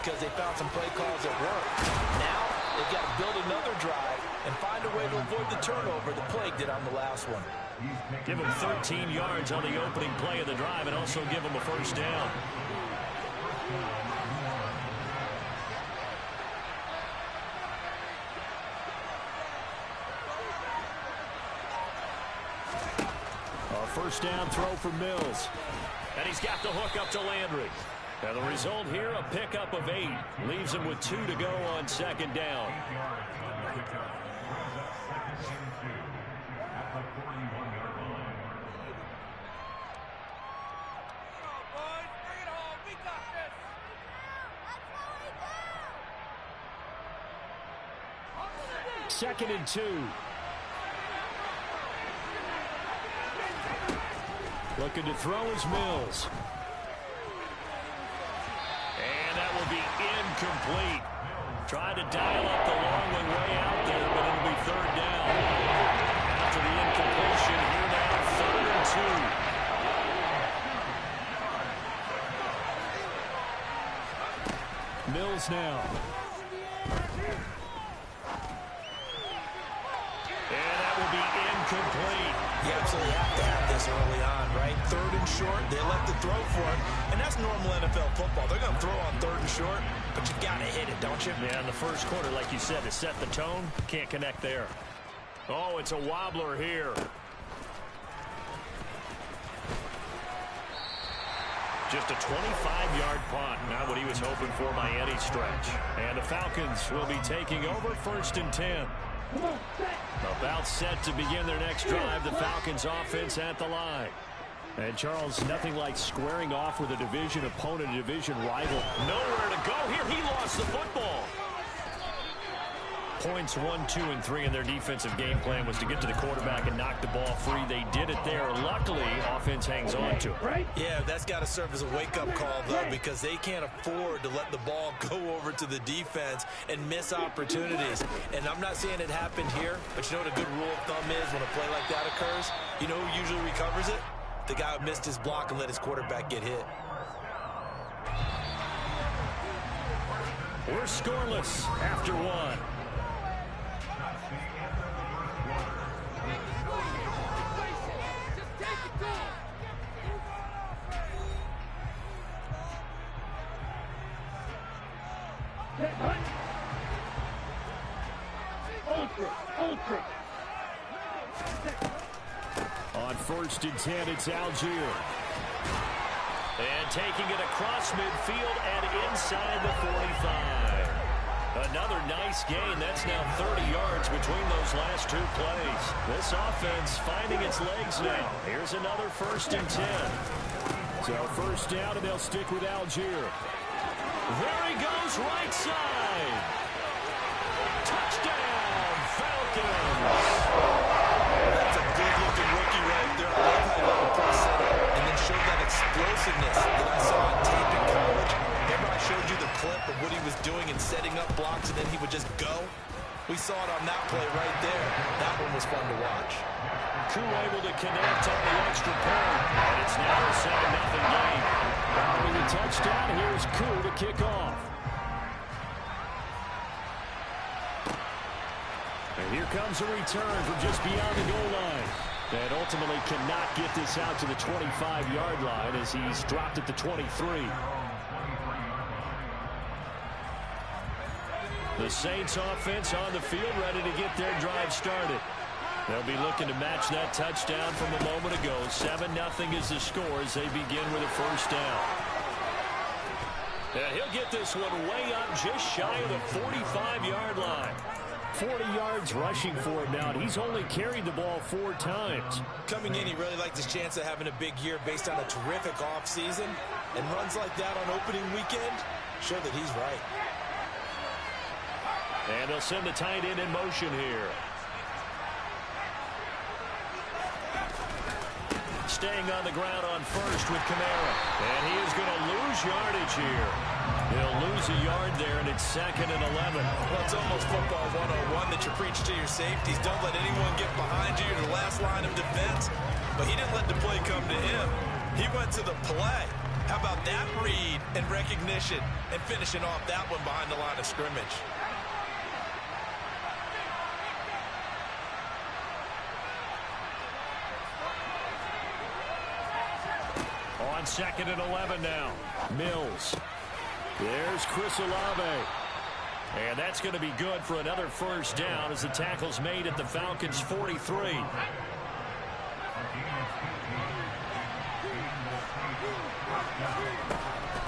because they found some play calls that work. Now, they've got to build another drive and find a way to avoid the turnover the Plague did on the last one. Give them 13 yards on the opening play of the drive and also give them a first down. A first down throw for Mills. And he's got the hook up to Landry. And the result here, a pickup of 8. Leaves him with 2 to go on second down. Second and 2. Looking to throw is Mills. And that will be incomplete. Trying to dial up the long way out there, but it'll be third down. After the incompletion, here now, third and 2. Mills now. And that will be incomplete. You absolutely have to have this early on, right? Third and short, they elect to throw for it, and that's normal NFL football. They're going to throw on third and short, but you got to hit it, don't you? Yeah, in the first quarter, like you said, to set the tone, can't connect there. Oh, it's a wobbler here. Just a 25-yard punt, not what he was hoping for by any stretch. And the Falcons will be taking over first and 10. About set to begin their next drive, the Falcons offense at the line. And Charles, nothing like squaring off with a division opponent, a division rival. Nowhere to go here. He lost the football. Points 1, 2, and 3 in their defensive game plan was to get to the quarterback and knock the ball free. They did it there. Luckily, offense hangs on to it. Yeah, that's got to serve as a wake-up call, though, because they can't afford to let the ball go over to the defense and miss opportunities. And I'm not saying it happened here, but you know what a good rule of thumb is when a play like that occurs? You know who usually recovers it? The guy who missed his block and let his quarterback get hit. We're scoreless after 1. On first and 10, it's Algier. And taking it across midfield and inside the 45. Another nice gain. That's now 30 yards between those last 2 plays. This offense finding its legs now. Here's another first and 10. So first down, and they'll stick with Algier. There he goes, right side. Touchdown, Falcons. That's a good-looking rookie right there. I love how he let the play set up and then showed that explosiveness that I saw on tape in college. Remember I showed you the clip of what he was doing and setting up blocks, and then he would just go? We saw it on that play right there. That one was fun to watch. Koo able to connect on the extra point, and it's now a 7-0 game. With a touchdown, here's Koo to kick off. And here comes a return from just beyond the goal line. And ultimately cannot get this out to the 25-yard line as he's dropped at the 23. The Saints offense on the field ready to get their drive started. They'll be looking to match that touchdown from a moment ago. 7-0 is the score as they begin with a first down. And he'll get this one way up just shy of the 45-yard line. 40 yards rushing for him now, and he's only carried the ball 4 times. Coming in, he really liked his chance of having a big year based on a terrific offseason. And runs like that on opening weekend show that he's right. And they'll send the tight end in motion here. Staying on the ground on first with Kamara. And he is going to lose yardage here. He'll lose a yard there, and it's 2nd and 11. Well, it's almost football 101 that you preach to your safeties. Don't let anyone get behind you. You're the last line of defense. But he didn't let the play come to him. He went to the play. How about that read and recognition and finishing off that one behind the line of scrimmage? On 2nd and 11 now. Mills. There's Chris Olave. And that's going to be good for another first down as the tackle's made at the Falcons' 43.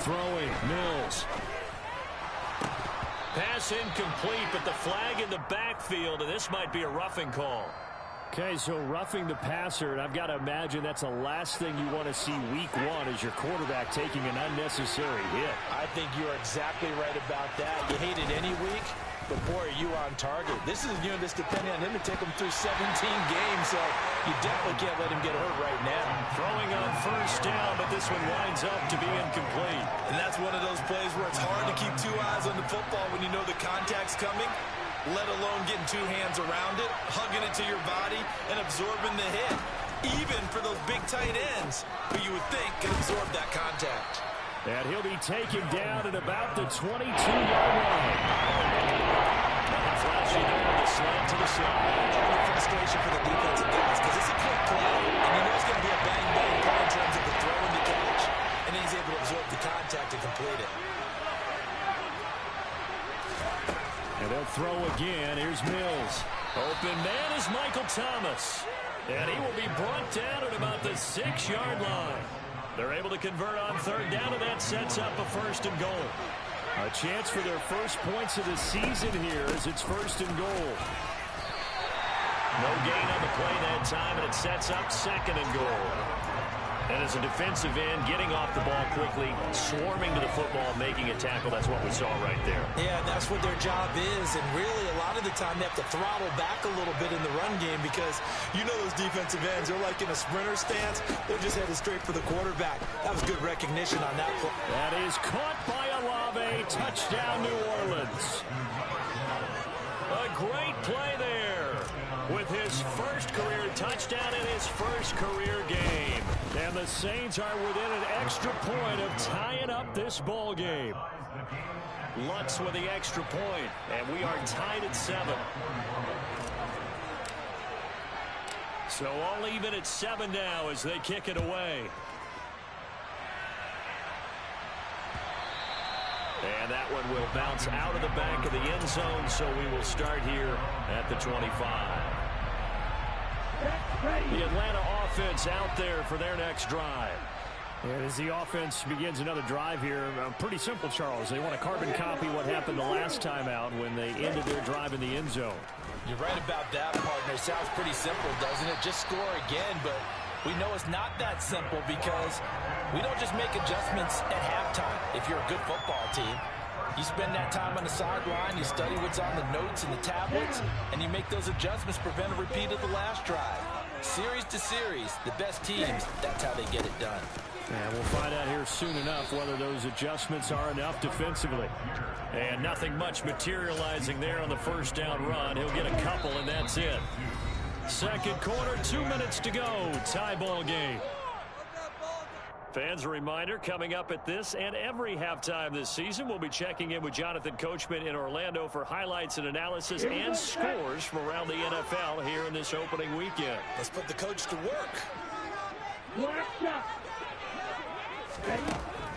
Throwing, Mills. Pass incomplete, but the flag in the backfield, and this might be a roughing call. Okay, so roughing the passer, and I've got to imagine that's the last thing you want to see week one as your quarterback taking an unnecessary hit. I think you're exactly right about that. You hate it any week, but boy, are you on target. This is a unit that's depending on him to take him through 17 games, so you definitely can't let him get hurt right now. Throwing on first down, but this one winds up to be incomplete. And that's one of those plays where it's hard to keep two eyes on the football when you know the contact's coming, let alone getting two hands around it, hugging it to your body, and absorbing the hit. Even for those big tight ends, who you would think can absorb that contact. And he'll be taken down at about the 22-yard line. Flashing there, the slant to the side. The frustration for the defensive guys, because it's a quick play, and you know it's going to be a bang-bang play in terms of the throw and the catch, and then he's able to absorb the contact and complete it. And they'll throw again. Here's Mills. Open man is Michael Thomas. And he will be brought down at about the 6-yard line. They're able to convert on third down, and that sets up a 1st and goal. A chance for their first points of the season here as it's 1st and goal. No gain on the play that time, and it sets up 2nd and goal. And as a defensive end, getting off the ball quickly, swarming to the football, making a tackle, that's what we saw right there. Yeah, that's what their job is, and really a lot of the time they have to throttle back a little bit in the run game because you know those defensive ends, they're like in a sprinter stance, they're just headed straight for the quarterback. That was good recognition on that play. That is caught by Olave, touchdown New Orleans. A great play there with his first career touchdown in his first career game. And the Saints are within an extra point of tying up this ball game. Lutz with the extra point, and we are tied at 7. So all even at 7 now as they kick it away. And that one will bounce out of the back of the end zone, so we will start here at the 25. The Atlanta offense out there for their next drive. And as the offense begins another drive here, pretty simple, Charles. They want to carbon copy what happened the last time out when they ended their drive in the end zone. You're right about that, partner. Sounds pretty simple, doesn't it? Just score again, but we know it's not that simple because we don't just make adjustments at halftime if you're a good football team. You spend that time on the sideline, you study what's on the notes and the tablets, and you make those adjustments, prevent a repeat of the last drive. Series to series, the best teams, that's how they get it done. And we'll find out here soon enough whether those adjustments are enough defensively. And nothing much materializing there on the first down run. He'll get a couple, and that's it. Second quarter, 2 minutes to go. Tie ball game. Fans, a reminder, coming up at this and every halftime this season, we'll be checking in with Jonathan Coachman in Orlando for highlights and analysis and scores from around the NFL here in this opening weekend. Let's put the coach to work.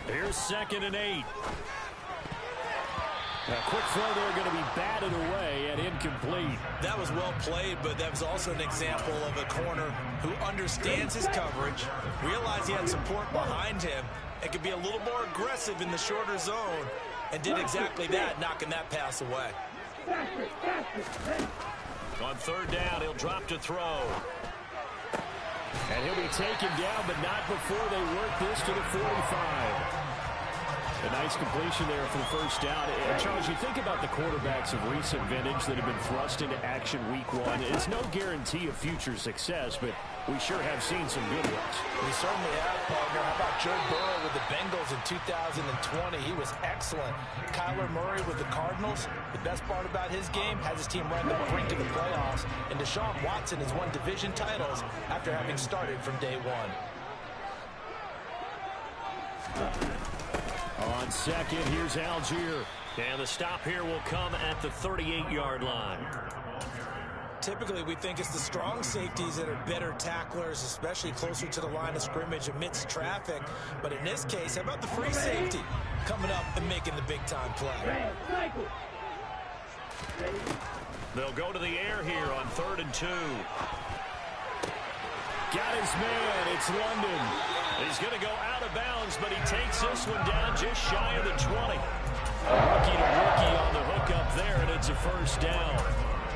Here's 2nd and 8. A quick throw there going to be batted away and incomplete. That was well played, but that was also an example of a corner who understands his coverage, realized he had support behind him, and could be a little more aggressive in the shorter zone, and did exactly that, knocking that pass away. On third down, he'll drop to throw. And he'll be taken down, but not before they work this to the 45. A nice completion there for the first down. And Charles, you think about the quarterbacks of recent vintage that have been thrust into action week one. It's no guarantee of future success, but we sure have seen some good ones. We certainly have, partner. How about Joe Burrow with the Bengals in 2020? He was excellent. Kyler Murray with the Cardinals. The best part about his game has his team right on the brink of the playoffs. And Deshaun Watson has won division titles after having started from day one. On second, here's Algier. And the stop here will come at the 38-yard line. Typically, we think it's the strong safeties that are better tacklers, especially closer to the line of scrimmage amidst traffic. But in this case, how about the free safety coming up and making the big-time play? They'll go to the air here on 3rd and 2. Got his man. It's London. He's going to go out of bounds, but he takes this one down just shy of the 20. Rookie to rookie on the hook up there, and it's a first down.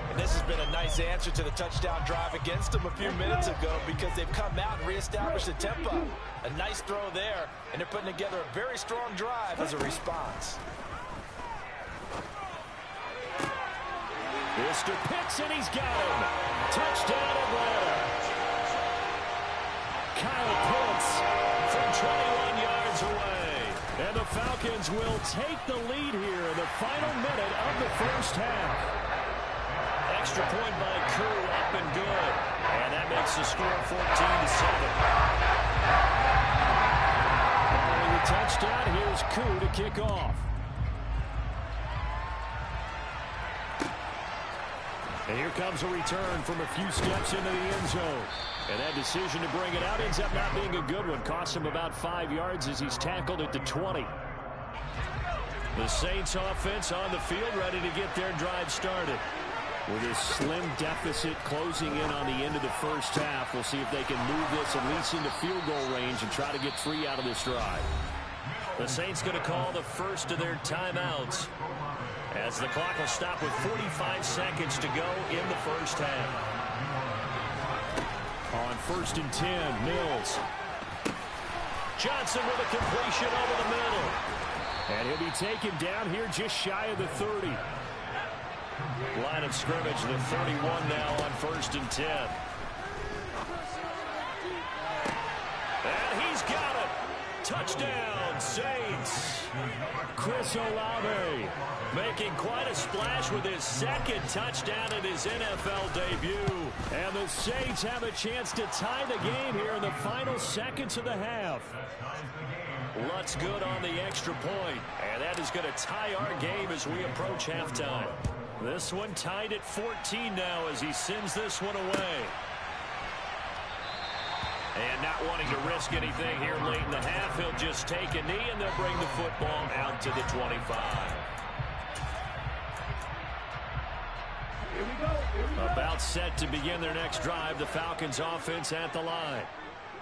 And this has been a nice answer to the touchdown drive against them a few minutes ago because they've come out and reestablished the tempo. A nice throw there, and they're putting together a very strong drive as a response. Mr. Pitts, and he's got him. Touchdown, Atlanta. Kyle Pitts from 21 yards away. And the Falcons will take the lead here in the final minute of the first half. Extra point by Koo, up and good. And that makes the score 14-7. Following the touchdown, here's Koo to kick off. And here comes a return from a few steps into the end zone. And that decision to bring it out ends up not being a good one. Costs him about 5 yards as he's tackled at the 20. The Saints offense on the field ready to get their drive started. With a slim deficit closing in on the end of the first half, we'll see if they can move this at least into field goal range and try to get 3 out of this drive. The Saints going to call the first of their timeouts as the clock will stop with 45 seconds to go in the first half. On 1st and 10, Mills. Johnson with a completion over the middle. And he'll be taken down here just shy of the 30. Line of scrimmage, the 31 now on 1st and 10. And he's got it. Touchdown, Saints. Chris Olave making quite a splash with his second touchdown in his NFL debut. And the Saints have a chance to tie the game here in the final seconds of the half. Lutz good on the extra point. And that is going to tie our game as we approach halftime. This one tied at 14 now as he sends this one away. And not wanting to risk anything here late in the half, he'll just take a knee and they'll bring the football out to the 25. About set to begin their next drive, the Falcons offense at the line.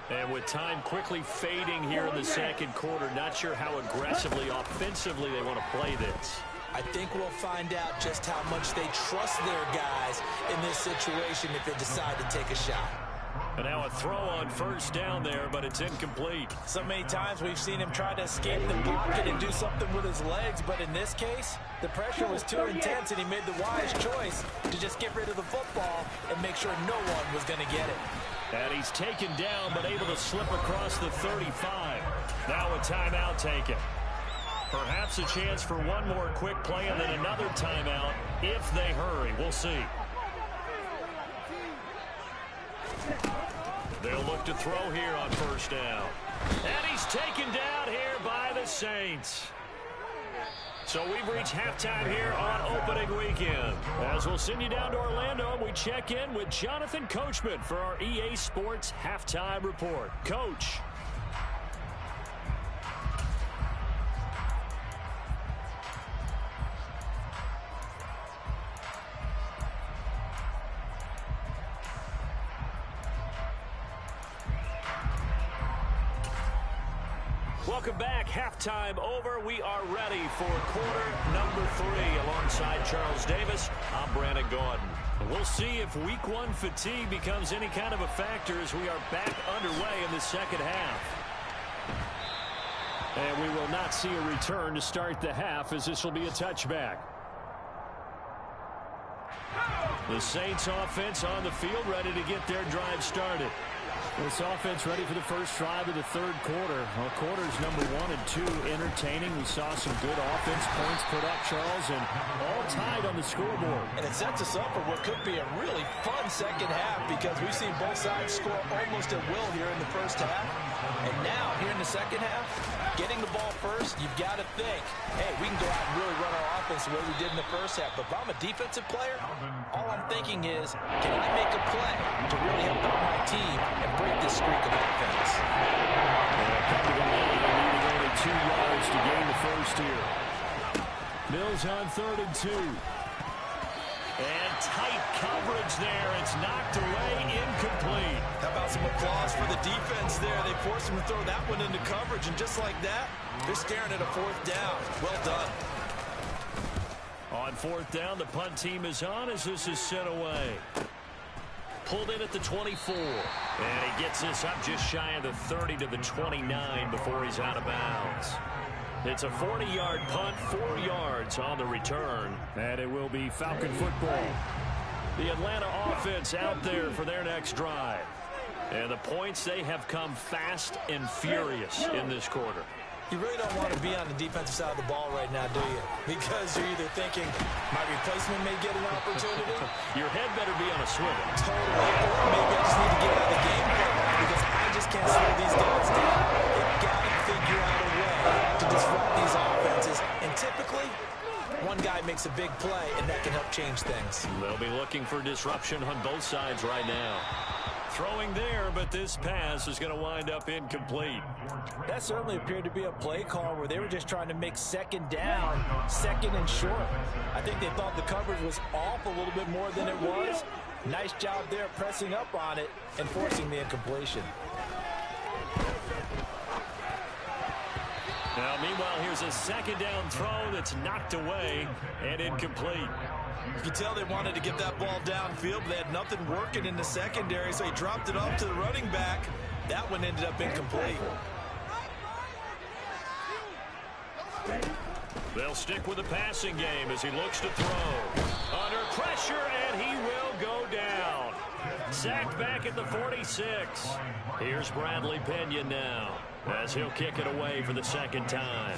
And with time quickly fading here in the second quarter, not sure how aggressively, offensively they want to play this. I think we'll find out just how much they trust their guys in this situation if they decide to take a shot. And now a throw on first down there, but it's incomplete. So many times we've seen him try to escape the pocket and do something with his legs, but in this case, the pressure was too intense and he made the wise choice to just get rid of the football and make sure no one was going to get it. And he's taken down, but able to slip across the 35. Now a timeout taken. Perhaps a chance for one more quick play and then another timeout if they hurry. We'll see. They'll look to throw here on first down. And he's taken down here by the Saints. So we've reached halftime here on opening weekend. As we'll send you down to Orlando, we check in with Jonathan Coachman for our EA Sports Halftime Report. Coach. Welcome back. Halftime over. We are ready for quarter number 3 alongside Charles Davis. I'm Brandon Gaudin. And we'll see if week 1 fatigue becomes any kind of a factor as we are back underway in the second half. And we will not see a return to start the half as this will be a touchback. The Saints offense on the field ready to get their drive started. This offense ready for the first drive of the third quarter. Well, quarters number 1 and 2 entertaining. We saw some good offense points put up, Charles, and all tied on the scoreboard. And it sets us up for what could be a really fun second half because we've seen both sides score almost at will here in the first half. And now, here in the second half, getting the ball first, you've got to think, hey, we can go out and really run our offense the way we did in the first half. But if I'm a defensive player, all I'm thinking is, can I make a play to really help out my team and break this streak of offense? Coming to the line, needing only 2 yards to gain the first here. Mills on 3rd and 2. And tight coverage there. It's knocked away, incomplete. How about some applause for the defense there? They forced him to throw that one into coverage, and just like that, they're staring at a 4th down. Well done. On 4th down, the punt team is on as this is sent away. Pulled in at the 24. And he gets this up just shy of the 30 to the 29 before he's out of bounds. It's a 40-yard punt, 4 yards on the return, and it will be Falcon football. The Atlanta offense out there for their next drive. And the points, they have come fast and furious in this quarter. You really don't want to be on the defensive side of the ball right now, do you? Because you're either thinking, my replacement may get an opportunity. Your head better be on a swivel. Totally. Or maybe I just need to get out of the game plan because I just can't slow these guys down. They've got to figure out a way to disrupt these offenses. And typically, one guy makes a big play, and that can help change things. They'll be looking for disruption on both sides right now. Throwing there, but this pass is going to wind up incomplete. That certainly appeared to be a play call where they were just trying to make 2nd down, 2nd and short. I think they thought the coverage was off a little bit more than it was. Nice job there pressing up on it and forcing the incompletion. Now, meanwhile, here's a 2nd down throw that's knocked away and incomplete. You can tell they wanted to get that ball downfield, but they had nothing working in the secondary, so he dropped it off to the running back. That one ended up incomplete. They'll stick with the passing game as he looks to throw. Under pressure, and he will go down. Sacked back at the 46. Here's Bradley Pinion now as he'll kick it away for the 2nd time.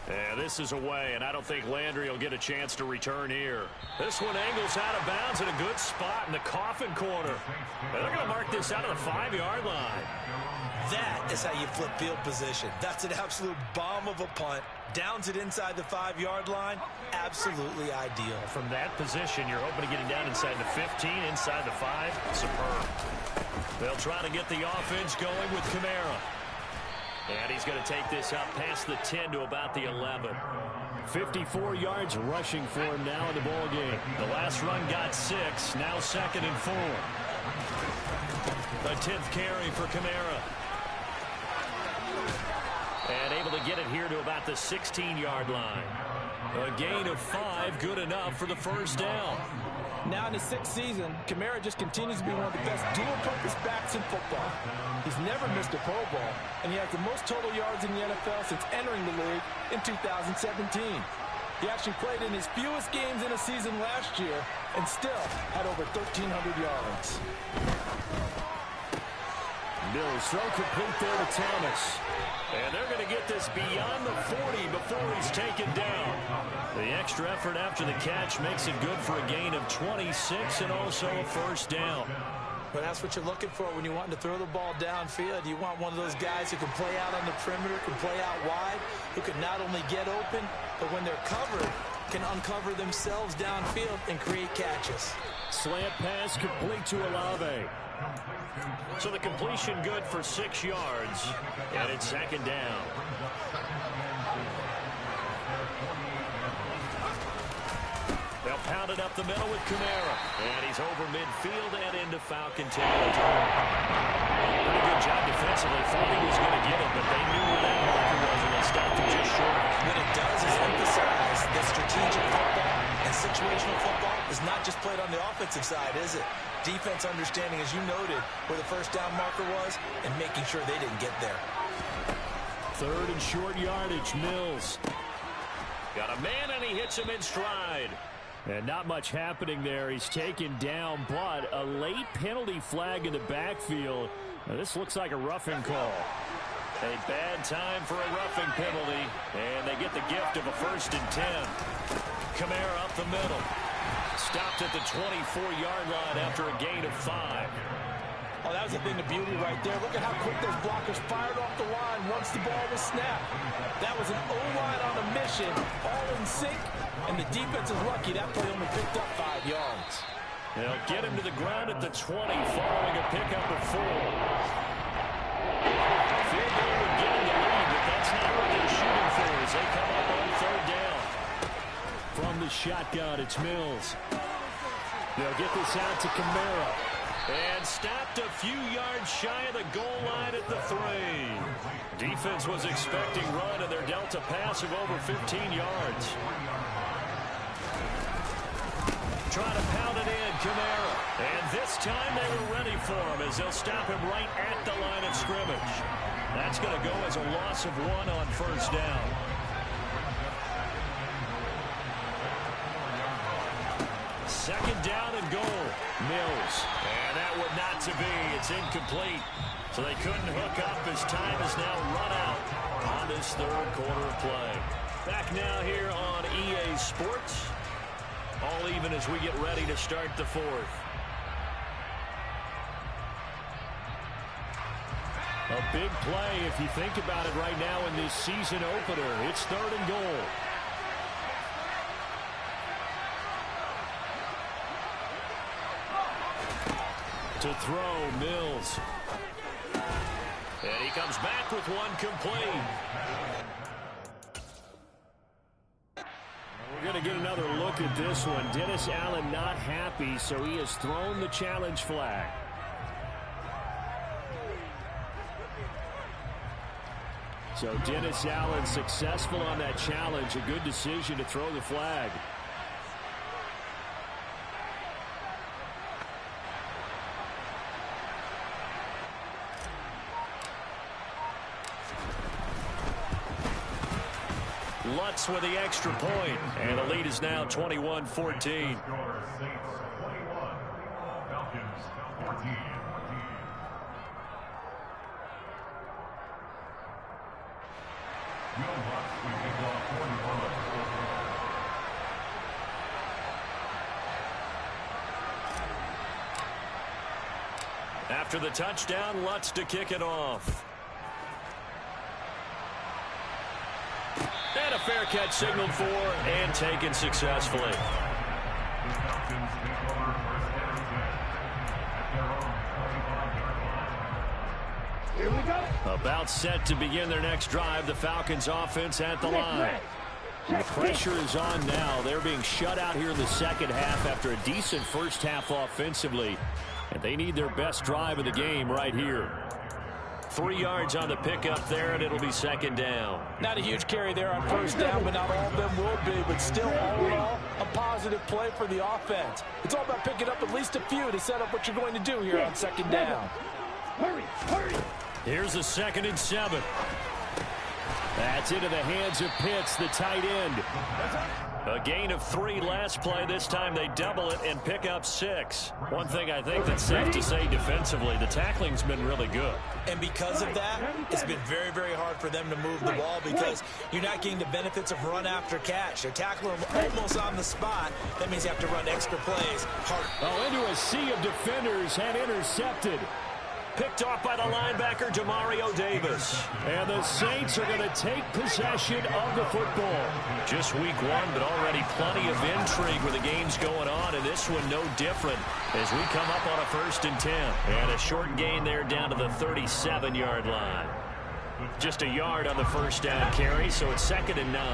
And this is away, and I don't think Landry will get a chance to return here. This one angles out of bounds in a good spot in the coffin corner. And they're going to mark this out of the 5-yard line. That is how you flip field position. That's an absolute bomb of a punt. Downs it inside the 5-yard line. Absolutely ideal. From that position, you're hoping to get it down inside the 15, inside the 5. Superb. They'll try to get the offense going with Kamara. And he's going to take this up past the 10 to about the 11. 54 yards rushing for him now in the ball game. The last run got 6. Now 2nd and 4. A 10th carry for Kamara. And able to get it here to about the 16-yard line. A gain of 5, good enough for the 1st down. Now in his 6th season, Kamara just continues to be one of the best dual-purpose backs in football. He's never missed a Pro Bowl, and he has the most total yards in the NFL since entering the league in 2017. He actually played in his fewest games in a season last year and still had over 1,300 yards. Mills throw complete there to Thomas. And they're going to get this beyond the 40 before he's taken down. The extra effort after the catch makes it good for a gain of 26 and also a 1st down. But that's what you're looking for when you want to throw the ball downfield. You want one of those guys who can play out on the perimeter, can play out wide, who can not only get open, but when they're covered, can uncover themselves downfield and create catches. Slant pass complete to Olave. So the completion good for 6 yards, and it's 2nd down. They'll pound it up the middle with Kamara. And he's over midfield and into Falcon territory. Pretty good job defensively. Thought he was going to get it, but they knew where that marker was, and they stopped him just short. What it does is emphasize that strategic football and situational football is not just played on the offensive side, is it? Defense understanding, as you noted, where the 1st down marker was and making sure they didn't get there. 3rd and short yardage, Mills. Got a man, and he hits him in stride. And not much happening there. He's taken down, but a late penalty flag in the backfield. Now, this looks like a roughing call. A bad time for a roughing penalty, and they get the gift of a 1st and 10. Kamara up the middle. Stopped at the 24-yard line after a gain of 5. Oh, that was a thing of beauty right there. Look at how quick those blockers fired off the line once the ball was snapped. That was an O-line on a mission, all in sync, and the defense is lucky that play only picked up 5 yards. They'll get him to the ground at the 20 following a pickup of 4. Field goal would get him the lead, but that's not what they're shooting for as they come up on 3rd down. From the shotgun, it's Mills. They'll get this out to Kamara. And stopped a few yards shy of the goal line at the 3. Defense was expecting run, and they're dealt a pass of over 15 yards. Trying to pound it in, Kamara. And this time they were ready for him as they'll stop him right at the line of scrimmage. That's going to go as a loss of 1 on 1st down. Second down and goal. Mills. And that would not to be. It's incomplete. So they couldn't hook up as time is now run out on this 3rd quarter of play. Back now here on EA Sports. All even as we get ready to start the 4th. A big play if you think about it right now in this season opener. It's 3rd and goal. To throw, Mills. And he comes back with one complete. We're going to get another look at this one. Dennis Allen not happy, so he has thrown the challenge flag. So Dennis Allen successful on that challenge. A good decision to throw the flag. Lutz with the extra point, and the lead is now 21-14. After the touchdown, Lutz to kick it off. And a fair catch signaled for and taken successfully. Here we go. About set to begin their next drive. The Falcons offense at the line. The pressure is on now. They're being shut out here in the second half after a decent first half offensively. And they need their best drive of the game right here. 3 yards on the pickup there, and it'll be second down. Not a huge carry there on first down, but not all of them will be. But still, all in all, a positive play for the offense. It's all about picking up at least a few to set up what you're going to do here on second down. Hurry, hurry. Here's a 2nd and 7. That's into the hands of Pitts, the tight end. A gain of 3 last play. This time they double it and pick up 6. One thing I think that's safe to say defensively, the tackling's been really good. And because of that, it's been very, very hard for them to move the ball because you're not getting the benefits of run after catch. They're tackling them almost on the spot. That means you have to run extra plays hard. Oh, into a sea of defenders and intercepted. Picked off by the linebacker, Demario Davis. And the Saints are going to take possession of the football. Just week 1, but already plenty of intrigue with the games going on, and this one no different as we come up on a 1st and 10. And a short gain there down to the 37-yard line. Just a yard on the first down carry, so it's 2nd and 9.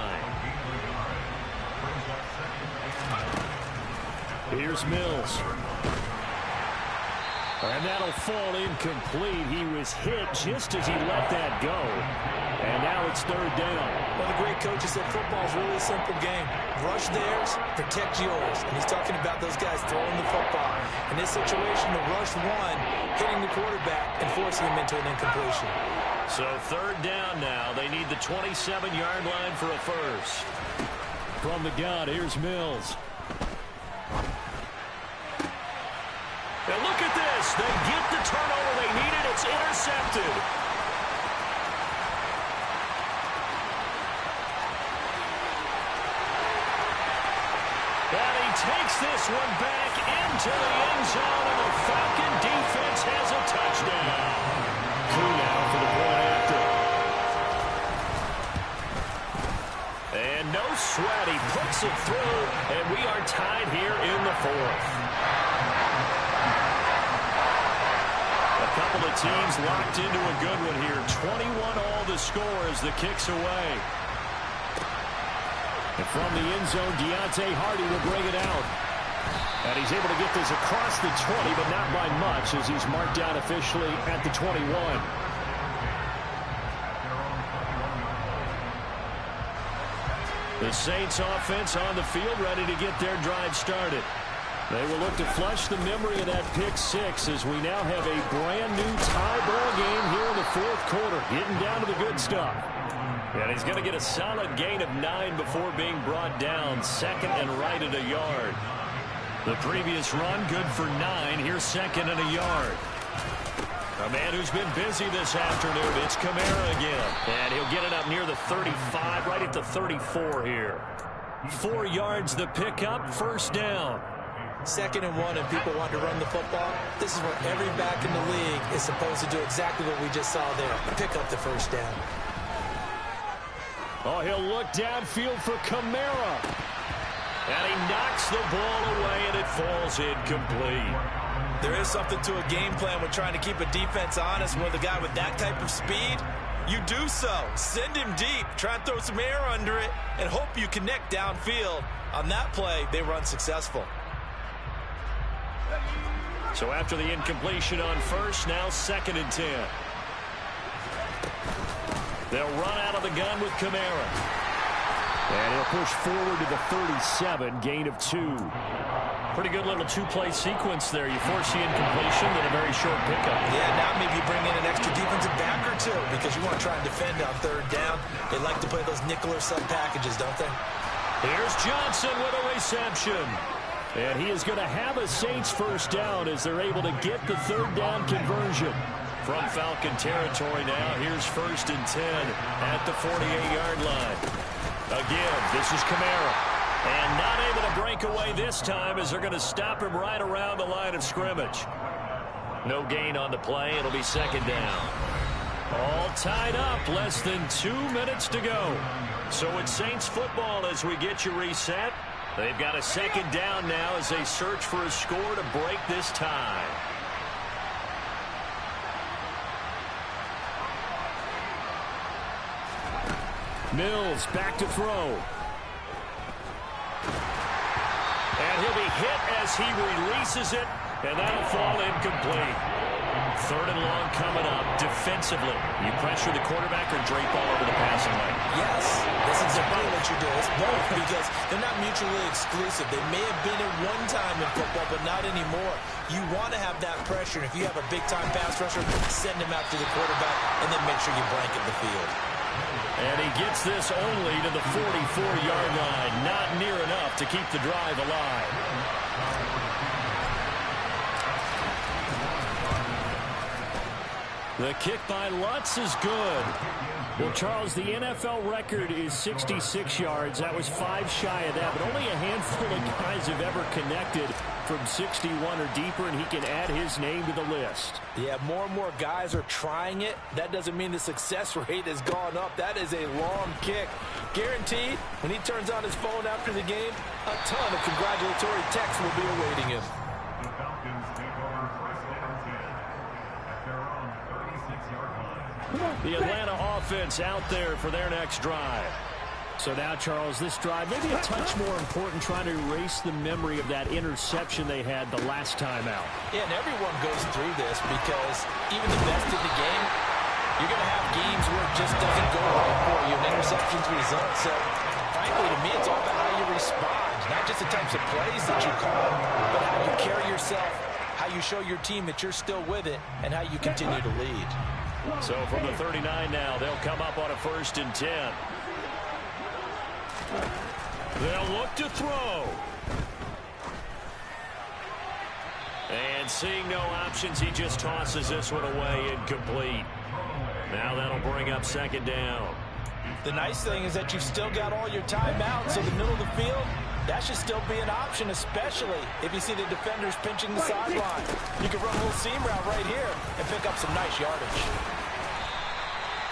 Here's Mills. And that'll fall incomplete. He was hit just as he let that go. And now it's 3rd down. Well, the great coach said football's really a simple game. Rush theirs, protect yours. And he's talking about those guys throwing the football. In this situation, the rush one, hitting the quarterback and forcing him into an incompletion. So 3rd down now. They need the 27-yard line for a first. From the gun, here's Mills. And look at this. They get the turnover they needed. It's intercepted. And he takes this one back into the end zone, and the Falcon defense has a touchdown. Koo now for the point after. And no sweat, he puts it through, and we are tied here in the fourth. A couple of teams locked into a good one here. 21-all the score as the kick's away. And from the end zone, Deontay Hardy will bring it out. And he's able to get this across the 20, but not by much as he's marked down officially at the 21. The Saints offense on the field ready to get their drive started. They will look to flush the memory of that pick six as we now have a brand new tie ball game here in the fourth quarter, getting down to the good stuff. And he's going to get a solid gain of 9 before being brought down. Second and right at a yard. The previous run good for 9. Here's second and a yard. A man who's been busy this afternoon. It's Kamara again. And he'll get it up near the 35, right at the 34 here. 4 yards the pickup, first down. Second and 1 and people want to run the football. This is what every back in the league is supposed to do, exactly what we just saw there. Pick up the first down. Oh, he'll look downfield for Kamara. And he knocks the ball away, and it falls incomplete. There is something to a game plan with trying to keep a defense honest with a guy with that type of speed. You do so. Send him deep. Try and throw some air under it and hope you connect downfield. On that play, they were unsuccessful. So after the incompletion on first, now second and 10. They'll run out of the gun with Kamara. And he'll push forward to the 37, gain of 2. Pretty good little two-play sequence there. You force the incompletion, then a very short pickup. Yeah, now maybe you bring in an extra defensive back or two because you want to try and defend on third down. They like to play those nickel or sub packages, don't they? Here's Johnson with a reception. And he is going to have a Saints first down as they're able to get the third down conversion. From Falcon territory now, here's first and 10 at the 48-yard line. Again, this is Kamara. And not able to break away this time as they're going to stop him right around the line of scrimmage. No gain on the play. It'll be second down. All tied up. Less than 2 minutes to go. So it's Saints football as we get you reset. They've got a second down now as they search for a score to break this tie. Mills back to throw. And he'll be hit as he releases it, and that'll fall incomplete. Third and long coming up. Defensively, you pressure the quarterback or drape all over the passing lane? Yes, this is exactly what you do. It's both because they're not mutually exclusive. They may have been at one time in football, but not anymore. You want to have that pressure. And if you have a big-time pass rusher, send him out to the quarterback, and then make sure you blanket the field. And he gets this only to the 44-yard line. Not near enough to keep the drive alive. The kick by Lutz is good. Well, Charles, the NFL record is 66 yards. That was 5 shy of that, but only a handful of guys have ever connected from 61 or deeper, and he can add his name to the list. Yeah, more and more guys are trying it. That doesn't mean the success rate has gone up. That is a long kick. Guaranteed, when he turns on his phone after the game, a ton of congratulatory texts will be awaiting him. The Atlanta offense out there for their next drive. So now, Charles, this drive maybe a touch more important, trying to erase the memory of that interception they had the last time out. Yeah, and everyone goes through this because even the best in the game, you're going to have games where it just doesn't go right for you and interceptions result. So, frankly, to me, it's all about how you respond, not just the types of plays that you call, but how you carry yourself, how you show your team that you're still with it, and how you continue to lead. So from the 39 now, they'll come up on a first and 10. They'll look to throw. And seeing no options, he just tosses this one away incomplete. Now that'll bring up second down. The nice thing is that you've still got all your timeouts, so the middle of the field, that should still be an option, especially if you see the defenders pinching the sideline. You can run a little seam route right here and pick up some nice yardage.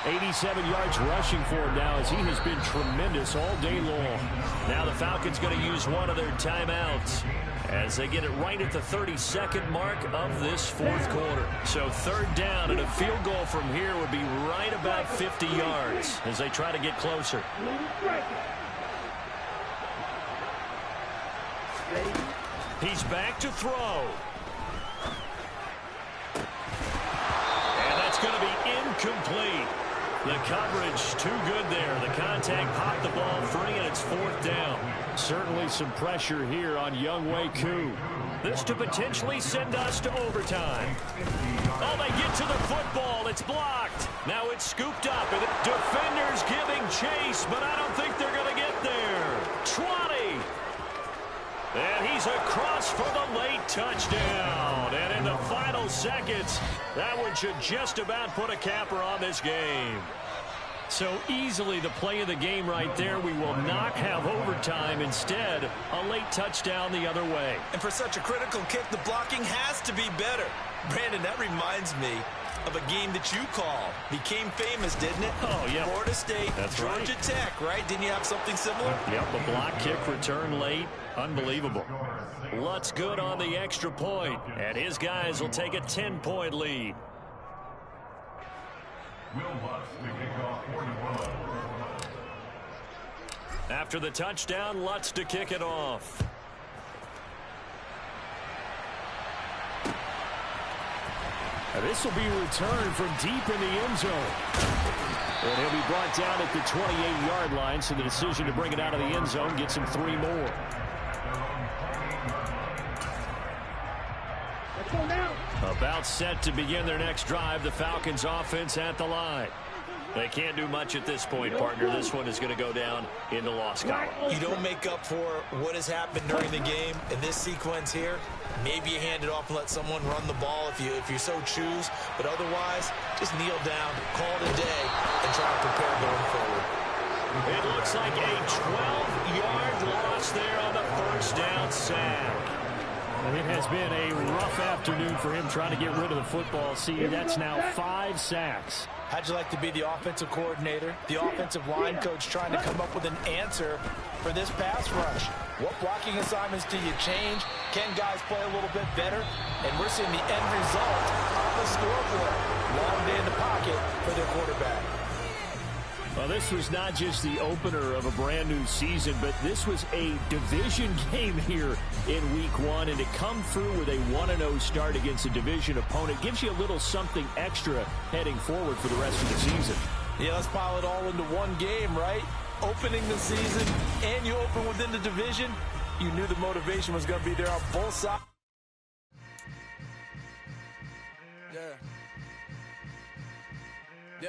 87 yards rushing for him now as he has been tremendous all day long. Now the Falcons going to use one of their timeouts as they get it right at the 32nd mark of this fourth quarter. So third down and a field goal from here would be right about 50 yards as they try to get closer. He's back to throw. And that's going to be incomplete. The coverage too good there. The contact popped the ball free, and it's fourth down. Certainly some pressure here on Younghoe Koo. This to potentially send us to overtime. Oh, they get to the football. It's blocked. Now it's scooped up. And defenders giving chase, but I don't think they're going to get there. 20. And he's across for the late touchdown. And in the final seconds, that one should just about put a capper on this game. So easily the play of the game right there. We will not have overtime. Instead, a late touchdown the other way. And for such a critical kick, the blocking has to be better. Brandon, that reminds me of a game that you called. Became famous, didn't it? Oh, yeah. Florida State, That's Georgia right. Tech, right? Didn't you have something similar? Yep, a block kick return late. Unbelievable. Lutz good on the extra point, and his guys will take a 10-point lead. After the touchdown, Lutz to kick it off. And this will be returned from deep in the end zone. And he'll be brought down at the 28-yard line, so the decision to bring it out of the end zone gets him 3 more. About set to begin their next drive, the Falcons offense at the line. They can't do much at this point, partner. This one is going to go down in the loss column. You don't make up for what has happened during the game in this sequence here. Maybe you hand it off and let someone run the ball if you so choose. But otherwise, just kneel down, call it a day, and try to prepare going forward. It looks like a 12-yard loss there on the first down sack. It has been a rough afternoon for him trying to get rid of the football. See, that's now 5 sacks. How'd you like to be the offensive coordinator, the offensive line coach trying to come up with an answer for this pass rush? What blocking assignments do you change? Can guys play a little bit better? And we're seeing the end result on the scoreboard. Long day in the pocket for their quarterback. Well, this was not just the opener of a brand-new season, but this was a division game here in Week 1. And to come through with a 1-0 start against a division opponent gives you a little something extra heading forward for the rest of the season. Yeah, let's pile it all into one game, right? Opening the season, and you open within the division. You knew the motivation was going to be there on both sides. Yeah.